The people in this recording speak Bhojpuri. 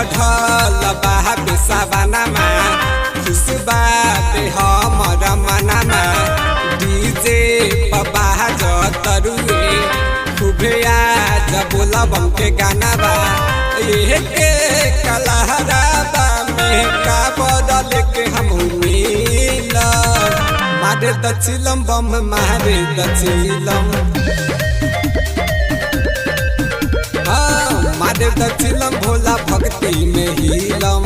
चढ़ल बा बेसवानामा खुशबा पे हमर मनामा डीजे पबा जतरुए खूबे आज बोलबम के गाना बा के कलहराबा में का बदल के हम मिल मारे दचिलम बम मारे दचिलम मारे दचिलम भोला भक्ति में हिलम।